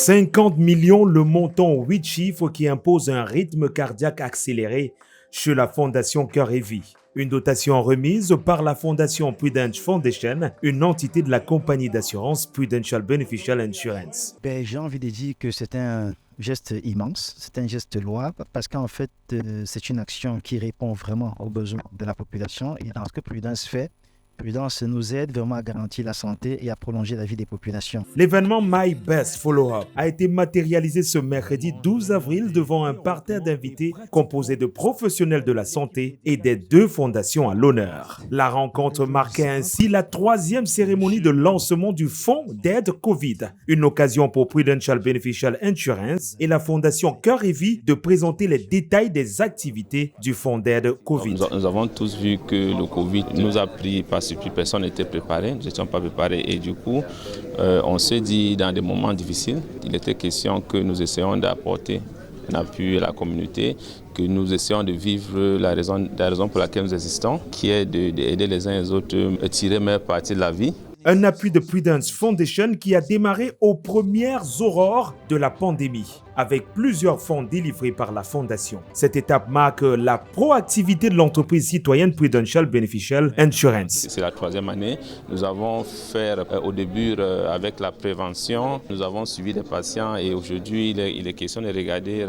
50 millions, le montant aux 8 chiffres qui impose un rythme cardiaque accéléré chez la Fondation Cœur et Vie. Une dotation remise par la Fondation Prudential Foundation, une entité de la compagnie d'assurance Prudential Beneficial Insurance. J'ai envie de dire que c'est un geste immense, c'est un geste louable parce qu'en fait, c'est une action qui répond vraiment aux besoins de la population et dans ce que Prudence fait, Prudence nous aide vraiment à garantir la santé et à prolonger la vie des populations. L'événement My Best Follow-up a été matérialisé ce mercredi 12 avril devant un parterre d'invités composé de professionnels de la santé et des 2 fondations à l'honneur. La rencontre marquait ainsi la 3e cérémonie de lancement du fonds d'aide COVID, une occasion pour Prudential Beneficial Insurance et la fondation Cœur et Vie de présenter les détails des activités du fonds d'aide COVID. Nous avons tous vu que le COVID nous a pris par surprise, personne n'était préparé, nous n'étions pas préparés et du coup, on s'est dit dans des moments difficiles, il était question que nous essayons d'apporter un appui à la communauté, que nous essayons de vivre la raison pour laquelle nous existons, qui est d'aider les uns les autres à tirer meilleure partie de la vie. Un appui de Prudence Foundation qui a démarré aux premières aurores de la pandémie, avec plusieurs fonds délivrés par la Fondation. Cette étape marque la proactivité de l'entreprise citoyenne Prudential Beneficial Insurance. C'est la 3e année. Nous avons fait au début avec la prévention. Nous avons suivi des patients et aujourd'hui, il est question de regarder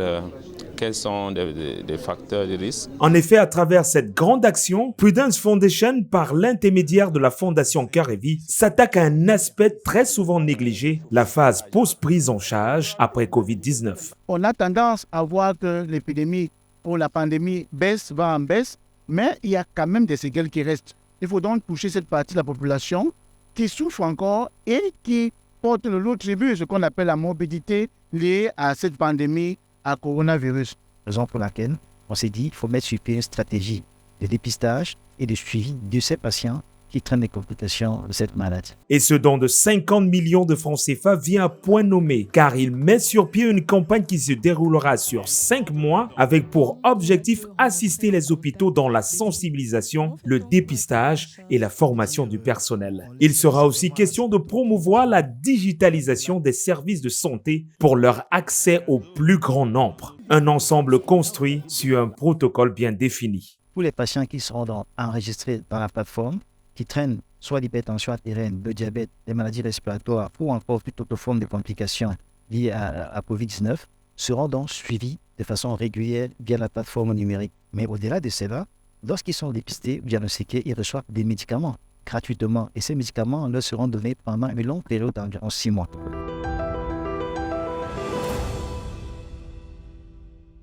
quels sont des facteurs de risque. En effet, à travers cette grande action, Prudence Foundation, par l'intermédiaire de la Fondation Cœur et Vie, s'attaque à un aspect très souvent négligé, la phase post-prise en charge après Covid-19. On a tendance à voir que l'épidémie ou la pandémie va en baisse, mais il y a quand même des séquelles qui restent. Il faut donc toucher cette partie de la population qui souffre encore et qui porte le lot tribut, ce qu'on appelle la morbidité liée à cette pandémie à coronavirus. Raison pour laquelle on s'est dit qu'il faut mettre sur pied une stratégie de dépistage et de suivi de ces patients qui traînent les complications de cette maladie. Et ce don de 50 millions de francs CFA vient à point nommé, car il met sur pied une campagne qui se déroulera sur 5 mois avec pour objectif assister les hôpitaux dans la sensibilisation, le dépistage et la formation du personnel. Il sera aussi question de promouvoir la digitalisation des services de santé pour leur accès au plus grand nombre. Un ensemble construit sur un protocole bien défini. Pour les patients qui seront enregistrés dans la plateforme, qui traînent soit l'hypertension artérielle, le diabète, les maladies respiratoires ou encore toute autre forme de complications liées à COVID-19, seront donc suivis de façon régulière via la plateforme numérique. Mais au-delà de cela, lorsqu'ils sont dépistés, diagnostiqués, ils reçoivent des médicaments gratuitement et ces médicaments leur seront donnés pendant une longue période d'environ 6 mois.